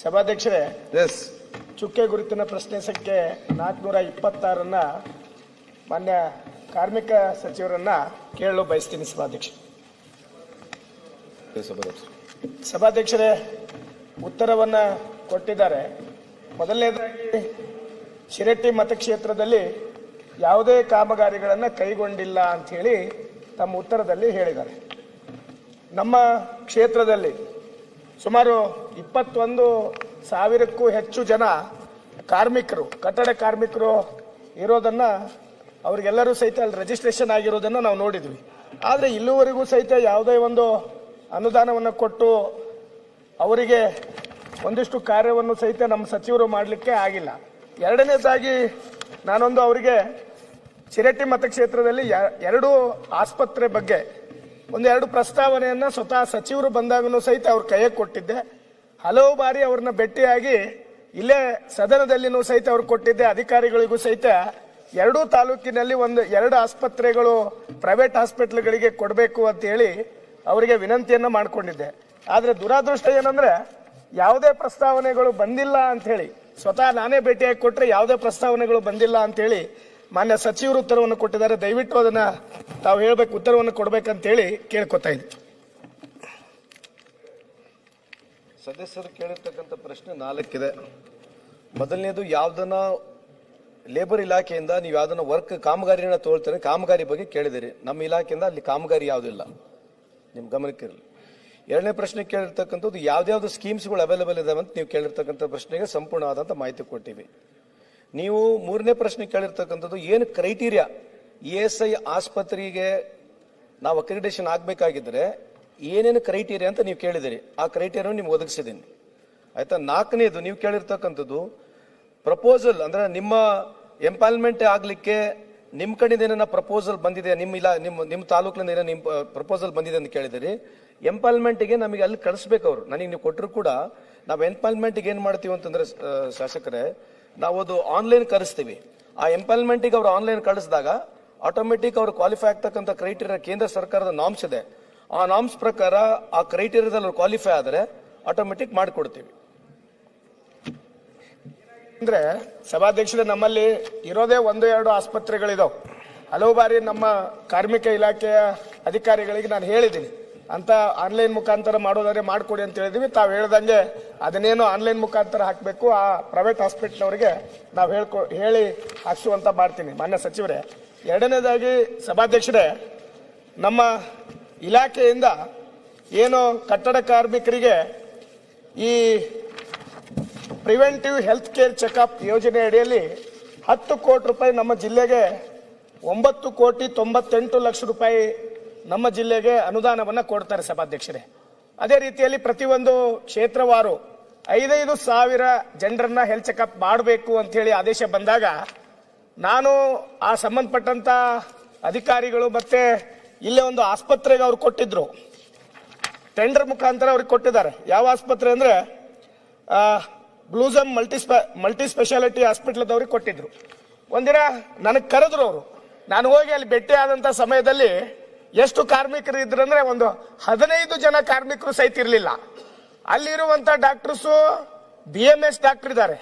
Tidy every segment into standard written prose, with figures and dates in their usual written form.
ಸಭಾಧ್ಯಕ್ಷರೇ, ಎಸ್ ಚುಕ್ಕೆ ಗುರುತಿನ ಪ್ರಶ್ನೆ ಸಂಖ್ಯೆ 426 ಮಾನ್ಯ ಕಾರ್ಮಿಕ ಸಚಿವರನ್ನ ಕೇಳಲು ಬಯಸ್ತೀನಿ ಸಭಾಧ್ಯಕ್ಷ. ಸಭಾಧ್ಯಕ್ಷರೇ, ಉತ್ತರವನ್ನ ಕೊಟ್ಟಿದ್ದಾರೆ. ಮೊದಲನೇದಾಗಿ ಶಿರಟ್ಟಿ ಮತಕ್ಷೇತ್ರದಲ್ಲಿ ಯಾವುದೇ ಕಾಮಗಾರಿಗಳನ್ನು ಕೈಗೊಂಡಿಲ್ಲ ಅಂತ ಹೇಳಿ ತಮ್ಮ ಉತ್ತರದಲ್ಲಿ ಹೇಳಿದ್ದಾರೆ. ನಮ್ಮ ಕ್ಷೇತ್ರದಲ್ಲಿ ಸುಮಾರು 21,000ಕ್ಕೂ ಹೆಚ್ಚು ಜನ ಕಾರ್ಮಿಕರು, ಕಟ್ಟಡ ಕಾರ್ಮಿಕರು ಇರೋದನ್ನ, ಅವರಿಗೆಲ್ಲರೂ ಸಹಿತ ಅಲ್ಲಿ ರಿಜಿಸ್ಟ್ರೇಷನ್ ಆಗಿರೋದನ್ನ ನಾವು ನೋಡಿದ್ವಿ. ಆದರೆ ಇಲ್ಲಿವರೆಗೂ ಸಹಿತ ಯಾವುದೇ ಒಂದು ಅನುದಾನವನ್ನು ಕೊಟ್ಟು ಅವರಿಗೆ ಒಂದಿಷ್ಟು ಕಾರ್ಯವನ್ನು ಸಹಿತ ನಮ್ಮ ಸಚಿವರು ಮಾಡಲಿಕ್ಕೆ ಆಗಿಲ್ಲ. ಎರಡನೇದಾಗಿ ನಾನೊಂದು ಅವರಿಗೆ ಶಿರಟ್ಟಿ ಮತಕ್ಷೇತ್ರದಲ್ಲಿ 2 ಆಸ್ಪತ್ರೆ ಬಗ್ಗೆ ಒಂದೆರಡು ಪ್ರಸ್ತಾವನೆಯನ್ನ ಸ್ವತಃ ಸಚಿವರು ಬಂದಾಗನೂ ಸಹಿತ ಅವ್ರ ಕೈಗೆ ಕೊಟ್ಟಿದ್ದೆ. ಹಲವು ಬಾರಿ ಅವ್ರನ್ನ ಭೇಟಿಯಾಗಿ ಇಲ್ಲೇ ಸದನದಲ್ಲಿನೂ ಸಹಿತ ಅವ್ರು ಕೊಟ್ಟಿದ್ದೆ. ಅಧಿಕಾರಿಗಳಿಗೂ ಸಹಿತ 2 ತಾಲೂಕಿನಲ್ಲಿ 2 ಆಸ್ಪತ್ರೆಗಳು ಪ್ರೈವೇಟ್ ಹಾಸ್ಪಿಟಲ್ಗಳಿಗೆ ಕೊಡಬೇಕು ಅಂತ ಹೇಳಿ ಅವರಿಗೆ ವಿನಂತಿಯನ್ನ ಮಾಡಿಕೊಂಡಿದ್ದೆ. ಆದ್ರೆ ದುರಾದೃಷ್ಟ ಏನಂದ್ರೆ ಯಾವುದೇ ಪ್ರಸ್ತಾವನೆಗಳು ಬಂದಿಲ್ಲ ಅಂತ ಹೇಳಿ, ಸ್ವತಃ ನಾನೇ ಭೇಟಿಯಾಗಿ ಕೊಟ್ರೆ ಯಾವುದೇ ಪ್ರಸ್ತಾವನೆಗಳು ಬಂದಿಲ್ಲ ಅಂತ ಹೇಳಿ ಮಾನ್ಯ ಸಚಿವರು ಉತ್ತರವನ್ನು ಕೊಟ್ಟಿದ್ದಾರೆ. ದಯವಿಟ್ಟು ಅದನ್ನ ತಾವು ಹೇಳ್ಬೇಕು, ಉತ್ತರವನ್ನು ಕೊಡ್ಬೇಕಂತ ಹೇಳಿ ಕೇಳ್ಕೊತಾ ಇದ್ದೆ. ಸದಸ್ಯರು ಕೇಳಿರ್ತಕ್ಕಂಥ ಪ್ರಶ್ನೆ 4 ಇದೆ. ಮೊದಲನೇದು, ಯಾವ್ದನ್ನ ಲೇಬರ್ ಇಲಾಖೆಯಿಂದ ನೀವು ಯಾವ್ದನ್ನ ವರ್ಕ್ ಕಾಮಗಾರಿನ ತಗೊಳ್ತಾರೆ, ಕಾಮಗಾರಿ ಬಗ್ಗೆ ಕೇಳಿದಿರಿ. ನಮ್ಮ ಇಲಾಖೆಯಿಂದ ಅಲ್ಲಿ ಕಾಮಗಾರಿ ಯಾವುದಿಲ್ಲ, ನಿಮ್ ಗಮನಕ್ಕಿರಲಿ. ಎರಡನೇ ಪ್ರಶ್ನೆ ಕೇಳಿರ್ತಕ್ಕಂಥದ್ದು, ಯಾವ್ದಾವ್ದು ಸ್ಕೀಮ್ಸ್ಗಳು ಅವೈಲೇಬಲ್ ಇದಾವೆ ಅಂತ ನೀವು ಕೇಳಿರ್ತಕ್ಕಂಥ ಪ್ರಶ್ನೆಗೆ ಸಂಪೂರ್ಣವಾದಂಥ ಮಾಹಿತಿ ಕೊಟ್ಟಿವಿ. ನೀವು ಮೂರನೇ ಪ್ರಶ್ನೆ ಕೇಳಿರ್ತಕ್ಕಂಥದ್ದು, ಏನು ಕ್ರೈಟೀರಿಯಾ ESI ಆಸ್ಪತ್ರೆಗೆ ನಾವು ಅಕ್ರಿಡಿಟೇಷನ್ ಆಗಬೇಕಾಗಿದ್ರೆ ಏನೇನು ಕ್ರೈಟೀರಿಯಾ ಅಂತ ನೀವು ಕೇಳಿದಿರಿ. ಆ ಕ್ರೈಟೀರಿಯಾ ನಿಮ್ಗೆ ಒದಗಿಸಿದ್ದೀನಿ, ಆಯ್ತಾ. ನಾಲ್ಕನೇದು, ನೀವು ಕೇಳಿರ್ತಕ್ಕಂಥದ್ದು ಪ್ರಪೋಸಲ್, ಅಂದ್ರೆ ನಿಮ್ಮ ಎಂಪಾಲ್ಮೆಂಟ್ ಆಗ್ಲಿಕ್ಕೆ ನಿಮ್ಮ ಕಡೆಯಿಂದ ಏನ ಪ್ರಪೋಸಲ್ ಬಂದಿದೆ, ನಿಮ್ಮ ತಾಲೂಕಿನಿಂದ ಏನೋ ನಿಮ್ಮ ಪ್ರಪೋಸಲ್ ಬಂದಿದೆ ಅಂತ ಕೇಳಿದಿರಿ. ಎಂಪಾಲ್ಮೆಂಟ್ಗೆ ನಮಗೆ ಅಲ್ಲಿ ಕಳಿಸ್ಬೇಕು ಅವರು. ನನಗೆ ನೀವು ಕೊಟ್ಟರು ಕೂಡ ನಾವು ಎಂಪಾಲ್ಮೆಂಟ್ಗೆ ಏನು ಮಾಡ್ತೀವಿ ಅಂತಂದ್ರೆ ಶಾಸಕರೇ, ನಾವು ಅದು ಆನ್ಲೈನ್ ಕಳಿಸ್ತೀವಿ. ಆ ಎಂಪಾಲ್ಮೆಂಟ್ಗೆ ಅವರು ಆನ್ಲೈನ್ ಕಳಿಸಿದಾಗ ಆಟೋಮೆಟಿಕ್ ಅವರು ಕ್ವಾಲಿಫೈ ಆಗ್ತಕ್ಕಂಥ ಕ್ರೈಟೀರಿಯಾ ಕೇಂದ್ರ ಸರ್ಕಾರದ ನಾಮ್ಸ್ ಇದೆ. ಆ ನಾಮ್ಸ್ ಪ್ರಕಾರ ಆ ಕ್ರೈಟೀರಿಯಾದಲ್ಲಿ ಅವ್ರು ಕ್ವಾಲಿಫೈ ಆದರೆ ಆಟೋಮೆಟಿಕ್ ಮಾಡಿಕೊಡ್ತೀವಿ. ಅಂದ್ರೆ ಸಭಾಧ್ಯಕ್ಷರೇ, ನಮ್ಮಲ್ಲಿ ಇರೋದೇ 1-2 ಆಸ್ಪತ್ರೆಗಳಿದಾವೆ. ಹಲವು ಬಾರಿ ನಮ್ಮ ಕಾರ್ಮಿಕ ಇಲಾಖೆಯ ಅಧಿಕಾರಿಗಳಿಗೆ ನಾನು ಹೇಳಿದ್ದೀನಿ, ಅಂತ ಆನ್ಲೈನ್ ಮುಖಾಂತರ ಮಾಡೋದಾದ್ರೆ ಮಾಡಿಕೊಡಿ ಅಂತ ಹೇಳಿದ್ವಿ. ತಾವು ಹೇಳ್ದಂಗೆ ಅದನ್ನೇನು ಆನ್ಲೈನ್ ಮುಖಾಂತರ ಹಾಕಬೇಕು, ಆ ಪ್ರೈವೇಟ್ ಹಾಸ್ಪಿಟಲ್ನವರಿಗೆ ನಾವು ಹೇಳಿ ಹಾಕ್ಸುವಂತ ಮಾಡ್ತೀನಿ ಮಾನ್ಯ ಸಚಿವರೇ. ಎರಡನೇದಾಗಿ ಸಭಾಧ್ಯಕ್ಷರೇ, ನಮ್ಮ ಇಲಾಖೆಯಿಂದ ಏನು ಕಟ್ಟಡ ಕಾರ್ಮಿಕರಿಗೆ ಈ ಪ್ರಿವೆಂಟಿವ್ ಹೆಲ್ತ್ ಕೇರ್ ಚೆಕಪ್ ಯೋಜನೆ ಅಡಿಯಲ್ಲಿ 10 ಕೋಟಿ ರೂಪಾಯಿ ನಮ್ಮ ಜಿಲ್ಲೆಗೆ 9,98,00,000 ನಮ್ಮ ಜಿಲ್ಲೆಗೆ ಅನುದಾನವನ್ನು ಕೊಡ್ತಾರೆ ಸಭಾಧ್ಯಕ್ಷರೇ. ಅದೇ ರೀತಿಯಲ್ಲಿ ಪ್ರತಿಯೊಂದು ಕ್ಷೇತ್ರವಾರು 5,000 ಜನರನ್ನ ಹೆಲ್ತ್ ಚೆಕಪ್ ಮಾಡಬೇಕು ಅಂತ ಹೇಳಿ ಆದೇಶ ಬಂದಾಗ ನಾನು ಆ ಸಂಬಂಧಪಟ್ಟಂತ ಅಧಿಕಾರಿಗಳು ಮತ್ತೆ ಇಲ್ಲೇ ಒಂದು ಆಸ್ಪತ್ರೆಗೆ ಅವ್ರು ಕೊಟ್ಟಿದ್ರು, ಟೆಂಡರ್ ಮುಖಾಂತರ ಅವ್ರಿಗೆ ಕೊಟ್ಟಿದ್ದಾರೆ. ಯಾವ ಆಸ್ಪತ್ರೆ ಅಂದ್ರೆ ಬ್ಲೂಸಮ್ ಮಲ್ಟಿ ಸ್ಪೆಷಾಲಿಟಿ ಹಾಸ್ಪಿಟಲ್ದವ್ರಿಗೆ ಕೊಟ್ಟಿದ್ರು. ಒಂದಿನ ನನಗೆ ಕರೆದ್ರು ಅವರು. ನಾನು ಹೋಗಿ ಅಲ್ಲಿ ಭೇಟಿ ಆದಂತ ಸಮಯದಲ್ಲಿ ಎಷ್ಟು ಕಾರ್ಮಿಕರು ಇದ್ರಂದ್ರೆ ಒಂದು 15 ಜನ ಕಾರ್ಮಿಕರು ಸಹಿತ ಇರಲಿಲ್ಲ. ಅಲ್ಲಿರುವಂತ ಡಾಕ್ಟರ್ಸು BMS ಡಾಕ್ಟರ್ ಇದ್ದಾರೆ.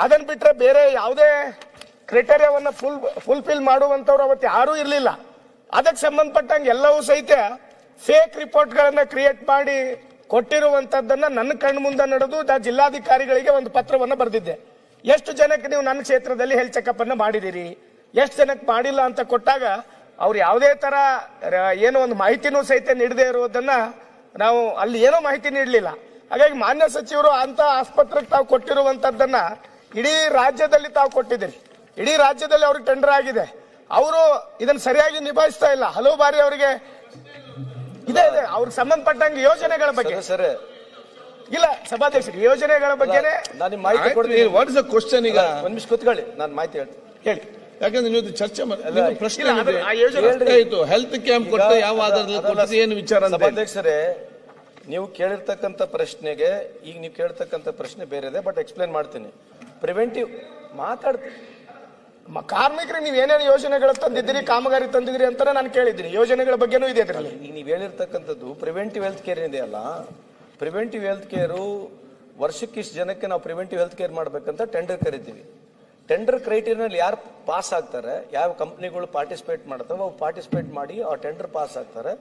ಅದನ್ನ ಬಿಟ್ರೆ ಬೇರೆ ಯಾವುದೇ ಕ್ರೈಟೇರಿಯಾವನ್ನ ಫುಲ್ಫಿಲ್ ಮಾಡುವಂತವ್ರು ಅವತ್ತು ಯಾರೂ ಇರಲಿಲ್ಲ. ಅದಕ್ಕೆ ಸಂಬಂಧಪಟ್ಟಂಗೆ ಎಲ್ಲವೂ ಸಹಿತ ಫೇಕ್ ರಿಪೋರ್ಟ್ಗಳನ್ನ ಕ್ರಿಯೇಟ್ ಮಾಡಿ ಕೊಟ್ಟಿರುವಂತದ್ದನ್ನ ನನ್ನ ಕಣ್ಣು ಮುಂದೆ ನಡೆದು ಜಿಲ್ಲಾಧಿಕಾರಿಗಳಿಗೆ ಒಂದು ಪತ್ರವನ್ನು ಬರೆದಿದ್ದೆ. ಎಷ್ಟು ಜನಕ್ಕೆ ನೀವು ನನ್ನ ಕ್ಷೇತ್ರದಲ್ಲಿ ಹೆಲ್ತ್ ಚೆಕಪ್ ಅನ್ನ ಮಾಡಿದಿರಿ, ಎಷ್ಟು ಜನಕ್ಕೆ ಮಾಡಿಲ್ಲ ಅಂತ ಕೊಟ್ಟಾಗ ಅವ್ರು ಯಾವುದೇ ತರ ಏನೋ ಒಂದು ಮಾಹಿತಿನೂ ಸಹಿತ ನೀಡದೇ ಇರುವುದನ್ನ ನಾವು ಅಲ್ಲಿ ಏನೋ ಮಾಹಿತಿ ನೀಡಲಿಲ್ಲ. ಹಾಗಾಗಿ ಮಾನ್ಯ ಸಚಿವರು ಅಂತ ಆಸ್ಪತ್ರೆಗೆ ತಾವು ಕೊಟ್ಟಿರುವಂತದ್ದನ್ನ ಇಡೀ ರಾಜ್ಯದಲ್ಲಿ ತಾವು ಕೊಟ್ಟಿದ್ದೀರಿ. ಇಡೀ ರಾಜ್ಯದಲ್ಲಿ ಅವ್ರಿಗೆ ಟೆಂಡರ್ ಆಗಿದೆ. ಅವರು ಇದನ್ನ ಸರಿಯಾಗಿ ನಿಭಾಯಿಸ್ತಾ ಇಲ್ಲ. ಹಲವು ಬಾರಿ ಅವರಿಗೆ ಇದೆ ಅವ್ರಿಗೆ ಸಂಬಂಧಪಟ್ಟಂಗೆ ಯೋಜನೆಗಳ ಬಗ್ಗೆ ಇಲ್ಲ ಸಭಾಧ್ಯಕ್ಷರು, ಯೋಜನೆಗಳ ಬಗ್ಗೆನೇ ನಾನು ಮಾಹಿತಿ ಕೊಡ್ತೀನಿ. What is the question? ಈಗ ಒಂದ್ ನಿಮಿಷ ಕೂತ್ಕೊಳ್ಳಿ, ನಾನು ಮಾಹಿತಿ ಹೇಳ್ತೀನಿ, ಹೇಳಿ. ಯಾಕಂದ್ರೆ ನೀವು ಚರ್ಚೆ ಪ್ರಶ್ನೆ ಆಯ್ತು. ಹೆಲ್ತ್ ಕ್ಯಾಂಪ್ ಕೊಟ್ಟು ಯಾವ ಆಧಾರದಲ್ಲಿ ಕೊಟ್ಟು ಏನು ವಿಚಾರ? ಸಭಾಧ್ಯಕ್ಷರೇ, ನೀವು ಕೇಳಿರ್ತಕ್ಕಂಥ ಪ್ರಶ್ನೆಗೆ ಈಗ ನೀವು ಕೇಳ್ತಕ್ಕಂಥ ಪ್ರಶ್ನೆ ಬೇರೆ ಇದೆ, ಬಟ್ ಎಕ್ಸ್ಪ್ಲೇನ್ ಮಾಡ್ತೀನಿ. ಪ್ರಿವೆಂಟಿವ್ ಮಾತಾಡ್ತೀನಿ. ಕಾರ್ಮಿಕರಿಗೆ ನೀವು ಏನೇನು ಯೋಜನೆಗಳು ತಂದಿದ್ದೀರಿ, ಕಾಮಗಾರಿ ತಂದಿದ್ದೀರಿ ಅಂತ ನಾನು ಕೇಳಿದ್ದೀನಿ. ಯೋಜನೆಗಳ ಬಗ್ಗೆನೂ ಇದೆ ಅದರಲ್ಲಿ. ಈಗ ನೀವು ಹೇಳಿರ್ತಕ್ಕಂಥದ್ದು ಪ್ರಿವೆಂಟಿವ್ ಹೆಲ್ತ್ ಕೇರ್ ಇದೆಯಲ್ಲ, ಪ್ರಿವೆಂಟಿವ್ ಹೆಲ್ತ್ ಕೇರು ವರ್ಷಕ್ಕೆ ಇಷ್ಟು ಜನಕ್ಕೆ ನಾವು ಪ್ರಿವೆಂಟಿವ್ ಹೆಲ್ತ್ ಕೇರ್ ಮಾಡ್ಬೇಕಂತ ಟೆಂಡರ್ ಕರಿತೀವಿ. ಟೆಂಡರ್ ಕ್ರೈಟೀರಿಯಾನಲ್ಲಿ ಯಾರು ಪಾಸ್ ಆಗ್ತಾರೆ, ಯಾವ ಕಂಪ್ನಿಗಳು ಪಾರ್ಟಿಸಿಪೇಟ್ ಮಾಡ್ತಾವೆ, ಅವು ಪಾರ್ಟಿಸಿಪೇಟ್ ಮಾಡಿ ಆ ಟೆಂಡರ್ ಪಾಸ್ ಆಗ್ತಾರೆ.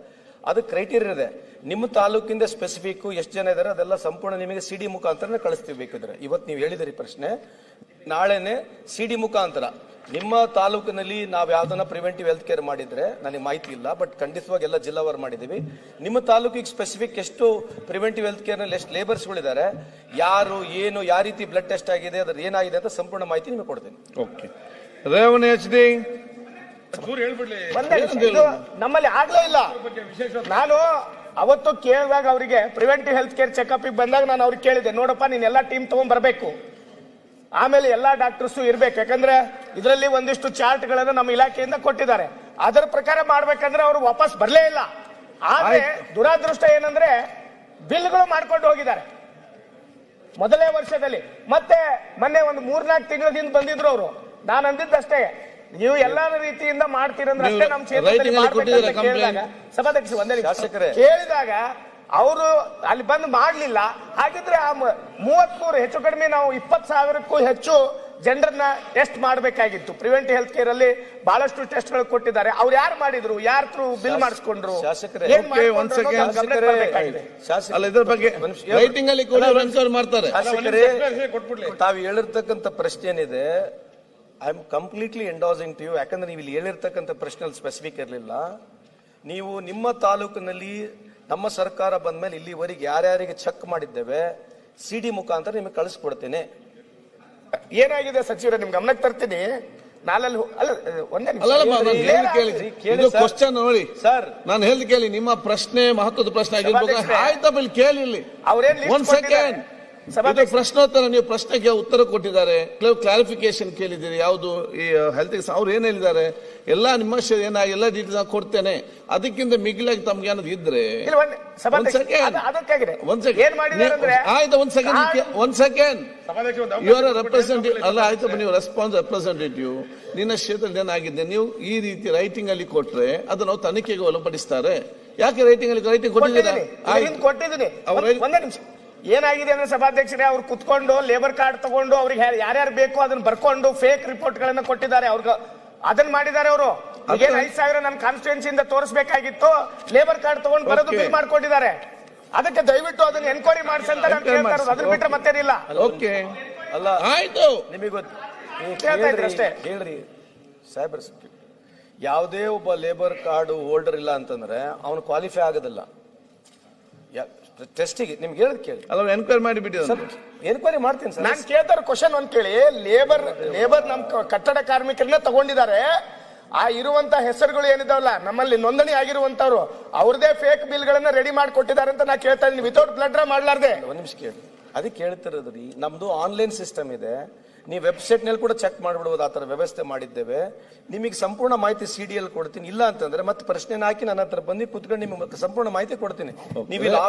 ಅದು ಕ್ರೈಟೀರಿಯಾ ಇದೆ. ನಿಮ್ಮ ತಾಲೂಕಿಂದ ಸ್ಪೆಸಿಫಿಕ್ ಎಷ್ಟು ಜನ ಇದ್ದಾರೆ ಅದೆಲ್ಲ ಸಂಪೂರ್ಣ ನಿಮಗೆ CD ಮುಖಾಂತರ ಕಳಿಸ್ತೀವಿ. ಬೇಕಿದ್ರೆ ಇವತ್ತು ನೀವು ಹೇಳಿದಿರಿ ಪ್ರಶ್ನೆ, ನಾಳೆನೆ CD ಮುಖಾಂತರ ನಿಮ್ಮ ತಾಲೂಕಿನಲ್ಲಿ ನಾವು ಯಾವ್ದನ್ನ ಪ್ರಿವೆಂಟಿವ್ ಹೆಲ್ತ್ ಕೇರ್ ಮಾಡಿದ್ರೆ ನನಗೆ ಮಾಹಿತಿ ಇಲ್ಲ, ಬಟ್ ಖಂಡಿತವಾಗಿ ಎಲ್ಲ ಜಿಲ್ಲಾವಾರು ಮಾಡಿದ್ದೀವಿ. ನಿಮ್ಮ ತಾಲೂಕಿಗೆ ಸ್ಪೆಸಿಫಿಕ್ ಎಷ್ಟು ಪ್ರಿವೆಂಟಿವ್ ಹೆಲ್ತ್ ಕೇರ್ ನಲ್ಲಿ ಎಷ್ಟು ಲೇಬರ್ಸ್ಗಳಿದ್ದಾರೆ, ಯಾರು ಏನು ಯಾವ ರೀತಿ ಬ್ಲಡ್ ಟೆಸ್ಟ್ ಆಗಿದೆ, ಅದ್ರ ಏನಾಗಿದೆ ಅಂತ ಸಂಪೂರ್ಣ ಮಾಹಿತಿ ನಿಮಗೆ ಕೊಡ್ತೀನಿ. ಓಕೆ, ರೇವಣ್ಣ HD ಇದು ನಮ್ಮಲ್ಲಿ ಆಗ್ಲೇ ಇಲ್ಲ. ನಾನು ಅವತ್ತು ಕೇಳಿದಾಗ ಅವರಿಗೆ ಪ್ರಿವೆಂಟಿವ್ ಹೆಲ್ತ್ ಕೇರ್ ಚೆಕಪ್ ಬಂದಾಗ ನಾನು ಅವ್ರಿಗೆ ಕೇಳಿದೆ, ನೋಡಪ್ಪ ನೀನ್ ಎಲ್ಲಾ ಟೀಮ್ ತಗೊಂಡ್ ಬರ್ಬೇಕು, ಆಮೇಲೆ ಎಲ್ಲಾ ಡಾಕ್ಟರ್ಸು ಇರ್ಬೇಕು, ಯಾಕಂದ್ರೆ ಇದರಲ್ಲಿ ಒಂದಿಷ್ಟು ಚಾರ್ಟ್ ಗಳನ್ನ ನಮ್ಮ ಇಲಾಖೆಯಿಂದ ಕೊಟ್ಟಿದ್ದಾರೆ, ಅದರ ಪ್ರಕಾರ ಮಾಡ್ಬೇಕಂದ್ರೆ ಅವರು ವಾಪಸ್ ಬರ್ಲೇ ಇಲ್ಲ. ಆದ್ರೆ ದುರಾದೃಷ್ಟ ಏನಂದ್ರೆ ಬಿಲ್ಗಳು ಮಾಡ್ಕೊಂಡು ಹೋಗಿದ್ದಾರೆ ಮೊದಲೇ ವರ್ಷದಲ್ಲಿ. ಮತ್ತೆ ಮೊನ್ನೆ ಒಂದು 3-4 ತಿಂಗಳ ಹಿಂದೆ ಬಂದಿದ್ರು ಅವರು. ನಾನು ಅಂದಿದ್ದಷ್ಟೇ, ನೀವು ಎಲ್ಲಾ ರೀತಿಯಿಂದ ಮಾಡ್ತೀರಂದ್ರೆ ಅಷ್ಟೇ ನಮ್ಮ ಕ್ಷೇತ್ರದಲ್ಲಿ ಮಾಡ್ಬೇಕಂತ ಕೇಳಿದಾಗ ಸಭಾಧ್ಯಕ್ಷ ಒಂದೇ ಕೇಳಿದಾಗ ಅವರು ಅಲ್ಲಿ ಬಂದು ಮಾಡ್ಲಿಲ್ಲ. ಹಾಗಿದ್ರೆ ಆ 33 ಹೆಚ್ಚು ಕಡಿಮೆ ನಾವು 20,000ಕ್ಕೂ ಹೆಚ್ಚು ಜನರನ್ನ ಟೆಸ್ಟ್ ಮಾಡಬೇಕಾಗಿತ್ತು. ಪ್ರಿವೆಂಟಿವ್ ಹೆಲ್ತ್ ಕೇರ್ ಅಲ್ಲಿ ಬಹಳಷ್ಟು ಟೆಸ್ಟ್ ಗಳು ಕೊಟ್ಟಿದ್ದಾರೆ. ಅವ್ರು ಯಾರು ಮಾಡಿದ್ರು, ಯಾರು ಥ್ರೂ ಬಿಲ್ ಮಾಡಿಸ್ಕೊಂಡ್ರು, ಅಲ್ಲ ಇದ್ರ ಬಗ್ಗೆ ರೈಟಿಂಗ್ ಅಲ್ಲಿ ಕೂಡ ಆನ್ಸರ್ ಮಾಡ್ತಾರೆ. ತಾವು ಹೇಳಿರ್ತಕ್ಕಂಥ ಪ್ರಶ್ನೆ ಏನಿದೆ, I am completely endorsing to you. ಯಾಕಂದ್ರೆ ನೀವು ಇಲ್ಲಿ ಹೇಳಿರ್ತಕ್ಕಂಥ ಪ್ರಶ್ನೆ ಸ್ಪೆಸಿಫಿಕ್ ಇರಲಿಲ್ಲ. ನೀವು ನಿಮ್ಮ ತಾಲೂಕಿನಲ್ಲಿ ನಮ್ಮ ಸರ್ಕಾರ ಬಂದ ಮೇಲೆ ಇಲ್ಲಿವರೆಗೆ ಯಾರ್ಯಾರಿಗೆ ಚೆಕ್ ಮಾಡಿದ್ದೇವೆ CD ಮುಖಾಂತರ ನಿಮಗೆ ಕಳಿಸ್ಕೊಡ್ತೇನೆ. ಏನಾಗಿದೆ ಸಚಿವರೇ, ನಿಮ್ ಗಮನಕ್ಕೆ ತರ್ತೀನಿ. ನಾಲಲ್ಲಿ ಅಲ್ಲ ಒಂದೇ ಕ್ವಶನ್ ನೋಡಿ ಸರ್, ನಾನು ಹೇಳ್ದು ಕೇಳಿ. ನಿಮ್ಮ ಪ್ರಶ್ನೆ ಮಹತ್ವದ ಪ್ರಶ್ನೆ ಆಗಿರ್ಬೇಕು. ಆಯ್ತಪ್ಪ, ಇಲ್ಲಿ ಕೇಳಿ. ಇಲ್ಲಿ ಒಂದ್ ಸೆಕೆಂಡ್, ಪ್ರಶ್ನೋತ್ತರ. ನೀವು ಪ್ರಶ್ನೆಗೆ ಉತ್ತರ ಕೊಟ್ಟಿದ್ದಾರೆ, ಕ್ಲಾರಿಫಿಕೇಶನ್ ಕೇಳಿದ್ದೀರಿ. ಯಾವುದು ಈ ಹೆಲ್ತ್ ಅವ್ರು ಏನ್ ಹೇಳಿದ್ದಾರೆ ಎಲ್ಲ ನಿಮ್ಮ ಎಲ್ಲ ಡೀಟೇಲ್ಸ್ ಕೊಡ್ತೇನೆ. ಅದಕ್ಕಿಂತ ಮಿಗಿಲಾಗಿ ತಮ್ಗೆ ಅನ್ನೋದು ಇದ್ರೆ ಆಯ್ತು. ಒಂದ್ ಸೆಕೆಂಡ್ ಇವರ ರೆಪ್ರೆಸೆಂಟೇಟಿವ್ ಅಲ್ಲ, ಆಯ್ತಪ್ಪ, ನೀವು ರೆಪ್ರೆಸೆಂಟೇಟಿವ್ ನಿನ್ನ ಕ್ಷೇತ್ರದಲ್ಲಿ ಏನಾಗಿದೆ, ನೀವು ಈ ರೀತಿ ರೈಟಿಂಗ್ ಅಲ್ಲಿ ಕೊಟ್ರೆ ಅದನ್ನು ನಾವು ತನಿಖೆಗೆ ಒಳಪಡಿಸ್ತಾರೆ. ಯಾಕೆ ರೈಟಿಂಗ್ ಕೊಟ್ಟಿದ್ದೀರಾ? ಕೊಟ್ಟಿದ್ದೀನಿ. ಒಂದೇ ನಿಮಿಷ. ಏನಾಗಿದೆ ಅಂದ್ರೆ ಸಭಾಧ್ಯಕ್ಷರೇ, ಅವ್ರು ಕುತ್ಕೊಂಡು ಲೇಬರ್ ಕಾರ್ಡ್ ತಗೊಂಡು ಅವ್ರಿಗೆ ಯಾರ್ಯಾರು ಬೇಕು ಅದನ್ನ ಬರ್ಕೊಂಡು ಫೇಕ್ ರಿಪೋರ್ಟ್ ಗಳನ್ನ ಕೊಟ್ಟಿದ್ದಾರೆ. ಅವ್ರಿಗೆ ಅದನ್ನ ಮಾಡಿದ್ದಾರೆ ಅವರು. 5,000 ನನ್ನ ಕಾನ್ಸ್ಟಿಟ್ಯೂನ್ಸಿಯಿಂದ ತೋರಿಸಬೇಕಾಗಿತ್ತು, ಲೇಬರ್ ಕಾರ್ಡ್ ತಗೊಂಡು ಬರೋದು ಬಿಲ್ ಮಾಡ್ಕೊಂಡಿದ್ದಾರೆ. ಅದಕ್ಕೆ ದಯವಿಟ್ಟು ಅದನ್ನ ಎನ್ಕ್ವೈರಿ ಮಾಡಿಸಿ ಅಂತ ನಾನು ಕೇಳ್ತಾ ಇರೋದು. ಅದನ್ನ ಬಿಟ್ಟರೆ ಮತ್ತೇನಿಲ್ಲ. ಓಕೆ, ಅಲ್ಲ ಆಯ್ತು. ನಿಮಗೆ ಅಷ್ಟೇ ಹೇಳ್ರಿ ಸಾಹೇಬ್ರ, ಯಾವುದೇ ಒಬ್ಬ ಲೇಬರ್ ಕಾರ್ಡ್ ಹೋಲ್ಡರ್ ಇಲ್ಲ ಅಂತಂದ್ರೆ ಅವನು ಕ್ವಾಲಿಫೈ ಆಗೋದಿಲ್ಲ ಟೆಸ್ಟಿಗೆ. ನಿಮ್ಗೆ ಹೇಳದ್ ಕೇಳಿ. ಅಲ್ಲ, ಎನ್ಕ್ವೈರಿ ಮಾಡಿಬಿಟ್ಟು ಎನ್ಕ್ವೈರಿ ಮಾಡ್ತೀನಿ ಸರ್. ನಾನು ಕೇಳ್ತಾರ ಕ್ವಶನ್ ಒಂದ್ ಕೇಳಿ. ಲೇಬರ್ ನಮ್ ಕಟ್ಟಡ ಕಾರ್ಮಿಕರನ್ನ ತಗೊಂಡಿದ್ದಾರೆ. ಆ ಇರುವಂತ ಹೆಸರುಗಳು ಏನಿದಾವಲ್ಲ ನಮ್ಮಲ್ಲಿ ನೋಂದಣಿ ಆಗಿರುವಂತವ್ರು, ಅವ್ರದೇ ಫೇಕ್ ಬಿಲ್ ಗಳನ್ನ ರೆಡಿ ಮಾಡಿ ಕೊಟ್ಟಿದ್ದಾರೆ ಅಂತ ನಾ ಕೇಳ್ತಾ ಇದೀನಿ. ವಿತೌಟ್ ಬ್ಲಡ್ ಡ್ರಾ ಮಾಡ್ಲಾರ್ದೆ. ಒಂದ್ ನಿಮಿಷ ಕೇಳಿ. ಅದಕ್ಕೆ ಹೇಳ್ತಿರೋದ್ರಿ, ನಮ್ದು ಆನ್ಲೈನ್ ಸಿಸ್ಟಮ್ ಇದೆ. ನೀವು ವೆಬ್ಸೈಟ್ ನಲ್ಲಿ ಕೂಡ ಚೆಕ್ ಮಾಡ್ಬಿಡ್ಬೋದು. ಆ ತರ ವ್ಯವಸ್ಥೆ ಮಾಡಿದ್ದೇವೆ. ನಿಮಗೆ ಸಂಪೂರ್ಣ ಮಾಹಿತಿ CD ಕೊಡ್ತೀನಿ. ಇಲ್ಲ ಅಂತಂದ್ರೆ ಮತ್ತೆ ಪ್ರಶ್ನೆ ಹಾಕಿ ನನ್ನ ಹತ್ರ ಬಂದು ಕುತ್ಕೊಂಡು ನಿಮಗೆ ಸಂಪೂರ್ಣ ಮಾಹಿತಿ ಕೊಡ್ತೀನಿ. ನೀವು ಇಲ್ಲಿ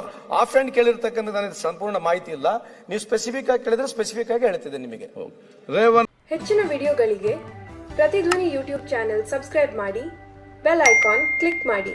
ಆಫ್ ಹ್ಯಾಂಡ್ ಕೇಳಿರ್ತಕ್ಕಂಥ ನನಗೆ ಸಂಪೂರ್ಣ ಮಾಹಿತಿ ಇಲ್ಲ. ನೀವು ಸ್ಪೆಸಿಫಿಕ್ ಆಗಿ ಕೇಳಿದ್ರೆ ಸ್ಪೆಸಿಫಿಕ್ ಆಗಿ ಹೇಳ್ತಿದ್ದೆ ನಿಮಗೆ. ಹೆಚ್ಚಿನ ವಿಡಿಯೋಗಳಿಗೆ ಪ್ರತಿಧ್ವನಿ ಯೂಟ್ಯೂಬ್ ಚಾನೆಲ್ ಸಬ್ಸ್ಕ್ರೈಬ್ ಮಾಡಿ, ಬೆಲ್ ಐಕಾನ್ ಕ್ಲಿಕ್ ಮಾಡಿ.